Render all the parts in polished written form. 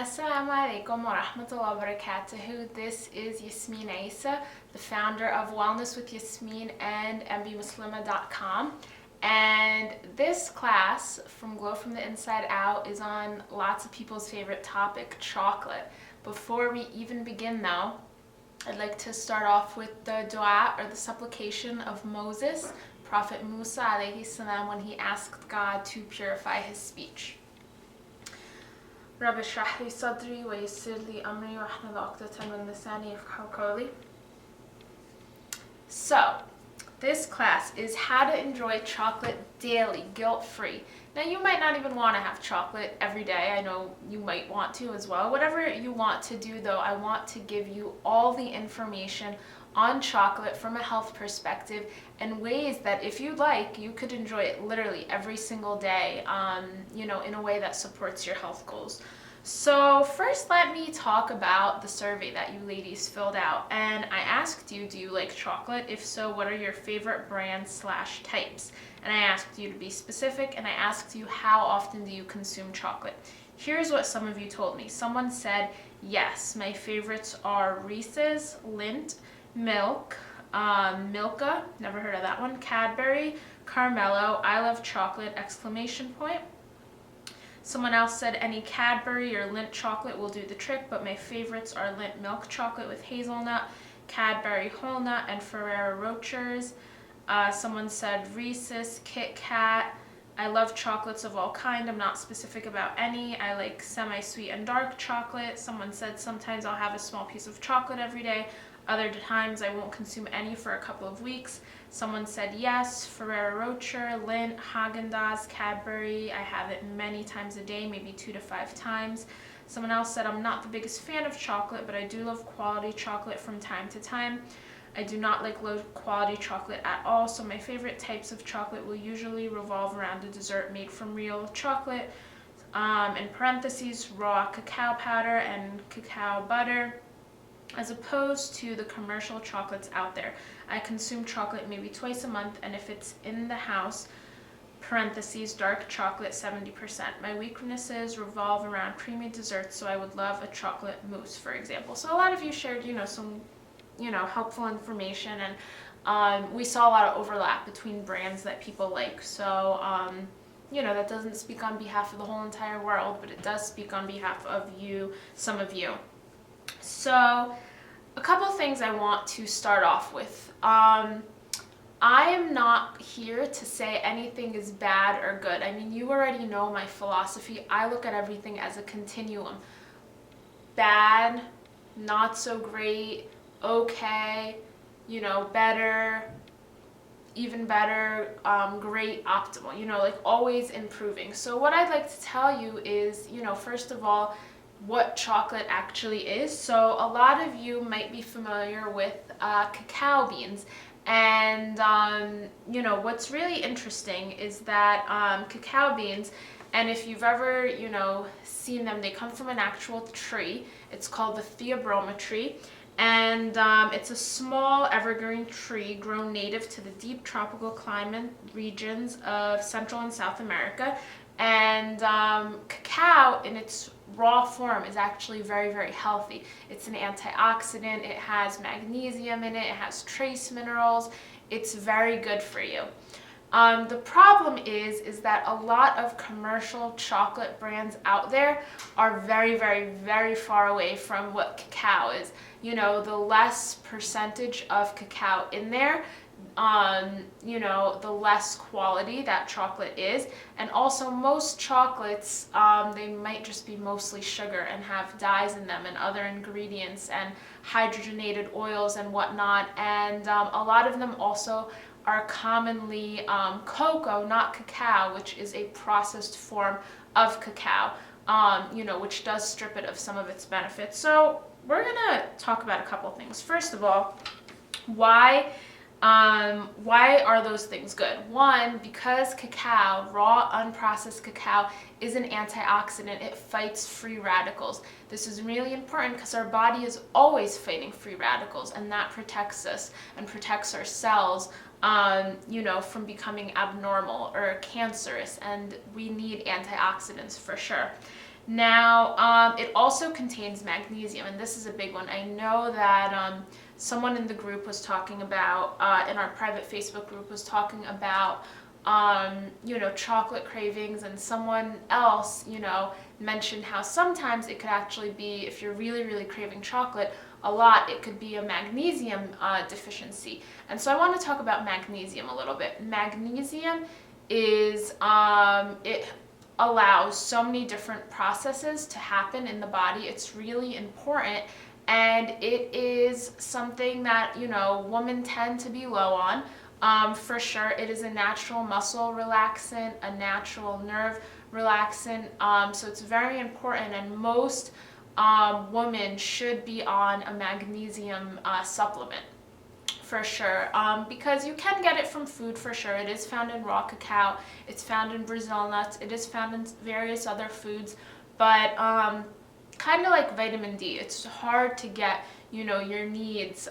Assalamu alaikum wa rahmatullahi wa barakatuhu. This is Yasmin Aisa, the founder of Wellness with Yasmin and mbmuslima.com. And this class from Glow from the Inside Out is on lots of people's favorite topic, chocolate. Before we even begin though, I'd like to start off with the dua or the supplication of Moses, Prophet Musa alayhi salam, when he asked God to purify his speech. رب اشرح لي صدري ويسر لي أمري واحلل عقدة من لساني يفقهوا قولي. So, this class is how to enjoy chocolate daily, guilt-free. Now, you might not even want to have chocolate every day. I know you might want to as well. Whatever you want to do, though, I want to give you all the information on chocolate from a health perspective and ways that if you like, you could enjoy it literally every single day, in a way that supports your health goals. So first, let me talk about the survey that you ladies filled out. And I asked you, do you like chocolate? If so, what are your favorite brands/types? And I asked you to be specific, and I asked you, how often do you consume chocolate? Here's what some of you told me. Someone said, yes, my favorites are Reese's, Lindt, Milk, Milka, never heard of that one, Cadbury, Carmelo, I love chocolate, ! Someone else said any Cadbury or Lindt chocolate will do the trick, but my favorites are Lindt milk chocolate with hazelnut, Cadbury whole nut, and Ferrero Rochers. Someone said Reese's, Kit Kat. I love chocolates of all kind. I'm not specific about any. I like semi-sweet and dark chocolate. Someone said sometimes I'll have a small piece of chocolate every day. Other times I won't consume any for a couple of weeks. Someone said yes, Ferrero Rocher, Lindt, Haagen-Dazs, Cadbury. I have it many times a day, maybe 2 to 5 times. Someone else said I'm not the biggest fan of chocolate, but I do love quality chocolate from time to time. I do not like low quality chocolate at all, so my favorite types of chocolate will usually revolve around a dessert made from real chocolate. In parentheses, raw cacao powder and cacao butter, as opposed to the commercial chocolates out there. I consume chocolate maybe twice a month, and if it's in the house, parentheses, dark chocolate 70%. My weaknesses revolve around creamy desserts, so I would love a chocolate mousse, for example. So a lot of you shared, some, helpful information, and we saw a lot of overlap between brands that people like. So, that doesn't speak on behalf of the whole entire world, but it does speak on behalf of you, some of you. So, a couple things I want to start off with. I am not here to say anything is bad or good. I mean, you already know my philosophy. I look at everything as a continuum. Bad, not so great, okay, better, even better, great, optimal, always improving. So what I'd like to tell you is, first of all, what chocolate actually is. So a lot of you might be familiar with cacao beans, and what's really interesting is that cacao beans, and if you've ever seen them, they come from an actual tree. It's called the Theobroma tree, and it's a small evergreen tree grown native to the deep tropical climate regions of Central and South America. And cacao in its raw form is actually very, very healthy. It's an antioxidant, it has magnesium in it, it has trace minerals. It's very good for you. The problem is that a lot of commercial chocolate brands out there are very, very, very far away from what cacao is. The less percentage of cacao in there, the less quality that chocolate is. And also most chocolates, they might just be mostly sugar and have dyes in them and other ingredients and hydrogenated oils and whatnot. And a lot of them also are commonly cocoa, not cacao, which is a processed form of cacao, which does strip it of some of its benefits. So we're gonna talk about a couple things. First of all, why are those things good? One, because cacao, raw unprocessed cacao, is an antioxidant. It fights free radicals. This is really important because our body is always fighting free radicals, and that protects us and protects our cells, from becoming abnormal or cancerous, and we need antioxidants for sure. Now, it also contains magnesium, and this is a big one. I know that someone in the group was talking about, in our private Facebook group, was talking about, chocolate cravings, and someone else, mentioned how sometimes it could actually be, if you're really, really craving chocolate a lot, it could be a magnesium deficiency. And so I want to talk about magnesium a little bit. Magnesium is, it allows so many different processes to happen in the body. It's really important, and it is something that, women tend to be low on. For sure, it is a natural muscle relaxant, a natural nerve relaxant, so it's very important, and most women should be on a magnesium supplement for sure, because you can get it from food for sure. It is found in raw cacao, it's found in Brazil nuts, it is found in various other foods, but kind of like vitamin D, it's hard to get, your needs,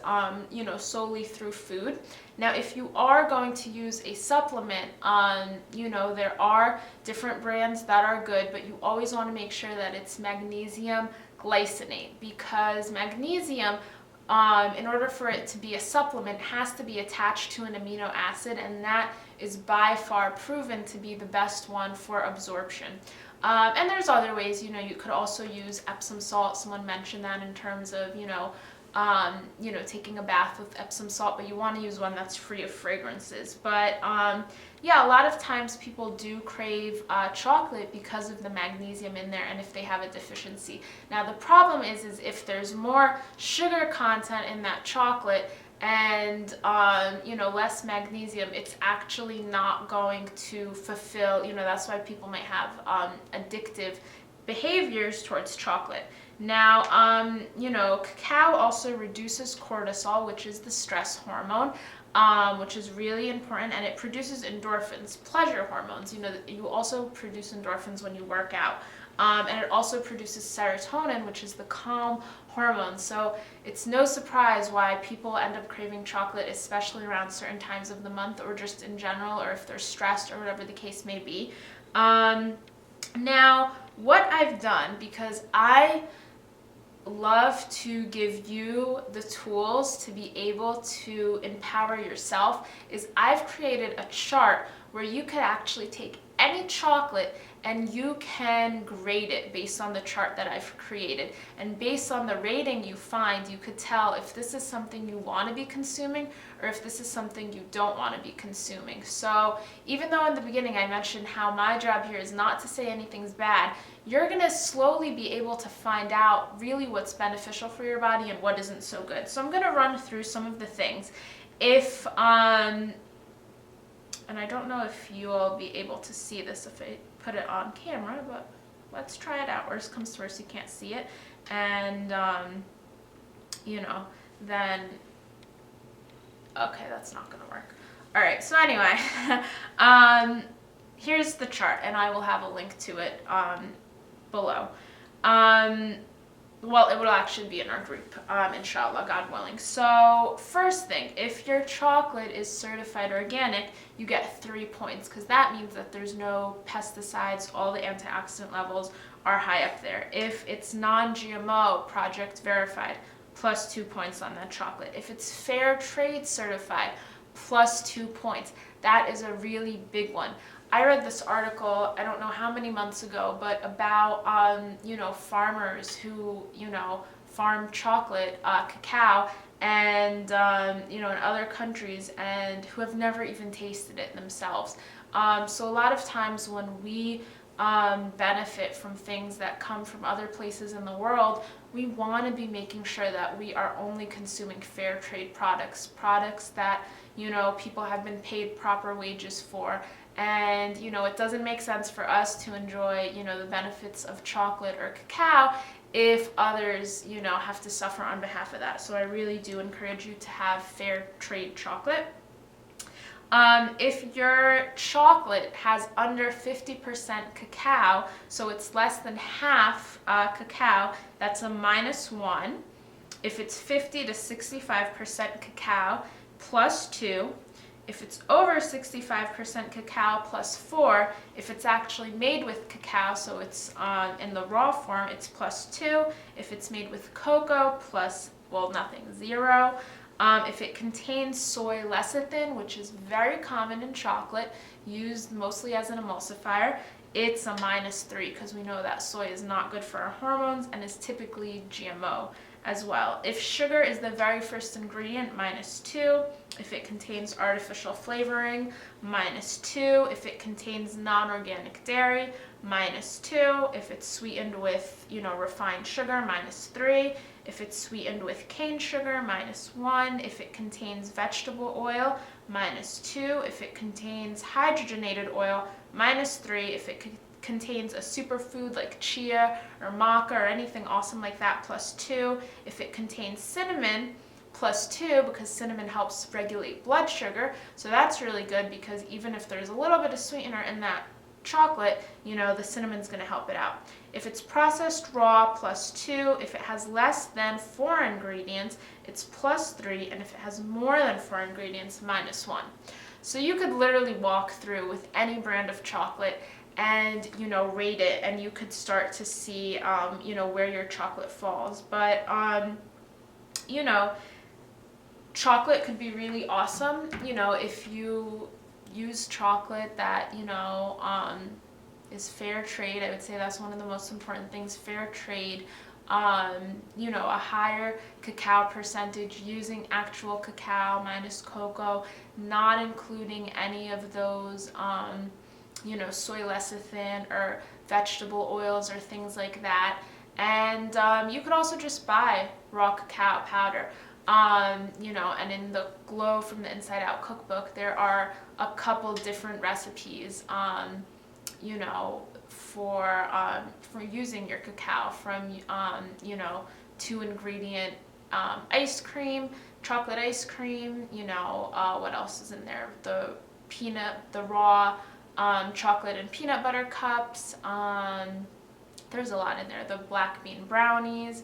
solely through food. Now, if you are going to use a supplement, there are different brands that are good, but you always want to make sure that it's magnesium glycinate, because magnesium, in order for it to be a supplement, has to be attached to an amino acid, and that is by far proven to be the best one for absorption. And there's other ways, you could also use Epsom salt. Someone mentioned that in terms of, taking a bath with Epsom salt, but you want to use one that's free of fragrances. But yeah, a lot of times people do crave chocolate because of the magnesium in there, and if they have a deficiency. Now, the problem is if there's more sugar content in that chocolate and less magnesium, it's actually not going to fulfill, that's why people might have addictive behaviors towards chocolate. Now, cacao also reduces cortisol, which is the stress hormone, which is really important, and it produces endorphins, pleasure hormones. You also produce endorphins when you work out. And it also produces serotonin, which is the calm hormone. So it's no surprise why people end up craving chocolate, especially around certain times of the month, or just in general, or if they're stressed or whatever the case may be. Now, what I've done, because I love to give you the tools to be able to empower yourself, is I've created a chart where you could actually take any chocolate and you can grade it based on the chart that I've created. And based on the rating you find, you could tell if this is something you want to be consuming or if this is something you don't want to be consuming. So even though in the beginning I mentioned how my job here is not to say anything's bad, you're going to slowly be able to find out really what's beneficial for your body and what isn't so good. So I'm going to run through some of the things. If and I don't know if you'll be able to see this if I put it on camera, but let's try it out. Worst comes to worst, you can't see it. And, then, okay, that's not going to work. All right, so anyway, here's the chart, and I will have a link to it below. Well, it will actually be in our group, inshallah, God willing. So first thing, if your chocolate is certified organic, you get 3 points, because that means that there's no pesticides, all the antioxidant levels are high up there. If it's non-GMO, project verified, plus 2 points on that chocolate. If it's fair trade certified, plus 2 points. That is a really big one. I read this article, I don't know how many months ago, but about, farmers who, farm chocolate, cacao, and, in other countries, and who have never even tasted it themselves. So a lot of times when we benefit from things that come from other places in the world, we want to be making sure that we are only consuming fair trade products that, people have been paid proper wages for. And, it doesn't make sense for us to enjoy, the benefits of chocolate or cacao if others, have to suffer on behalf of that. So I really do encourage you to have fair trade chocolate. If your chocolate has under 50% cacao, so it's less than half cacao, that's a -1. If it's 50 to 65% cacao, +2. If it's over 65% cacao, +4. If it's actually made with cacao, so it's in the raw form, it's +2. If it's made with cocoa, nothing, 0. If it contains soy lecithin, which is very common in chocolate, used mostly as an emulsifier, it's a -3 because we know that soy is not good for our hormones and is typically GMO as well. If sugar is the very first ingredient, -2. If it contains artificial flavoring, -2. If it contains non-organic dairy, -2. If it's sweetened with, refined sugar, -3. If it's sweetened with cane sugar, -1. If it contains vegetable oil, -2. If it contains hydrogenated oil, -3. If it contains a superfood like chia or maca or anything awesome like that, +2. If it contains cinnamon, +2, because cinnamon helps regulate blood sugar. So that's really good because even if there's a little bit of sweetener in that chocolate, the cinnamon's going to help it out. If it's processed raw, +2. If it has less than 4 ingredients, it's +3. And if it has more than 4 ingredients, -1. So you could literally walk through with any brand of chocolate and rate it, and you could start to see where your chocolate falls. But chocolate could be really awesome if you use chocolate that is fair trade. I would say that's one of the most important things, fair trade. A higher cacao percentage, using actual cacao minus cocoa, not including any of those soy lecithin or vegetable oils or things like that. And you could also just buy raw cacao powder. And in the Glow from the Inside Out cookbook, there are a couple different recipes, for using your cacao, from 2-ingredient ice cream, chocolate ice cream. What else is in there? The raw chocolate and peanut butter cups. There's a lot in there. The black bean brownies.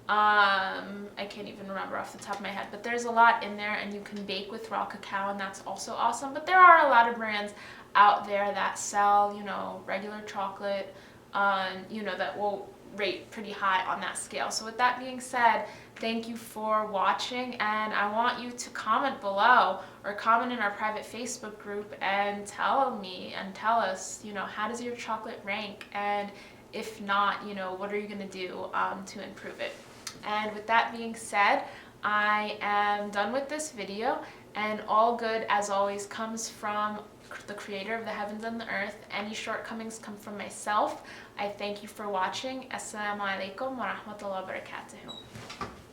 I can't even remember off the top of my head, but there's a lot in there, and you can bake with raw cacao, and that's also awesome. But there are a lot of brands out there that sell, regular chocolate, that will rate pretty high on that scale. So with that being said, thank you for watching, and I want you to comment below or comment in our private Facebook group and tell me and tell us, how does your chocolate rank? And if not, what are you going to do to improve it? And with that being said, I am done with this video, and all good, as always, comes from the creator of the heavens and the earth. Any shortcomings come from myself. I thank you for watching. Assalamu alaikum wa rahmatullahi wa barakatuhu.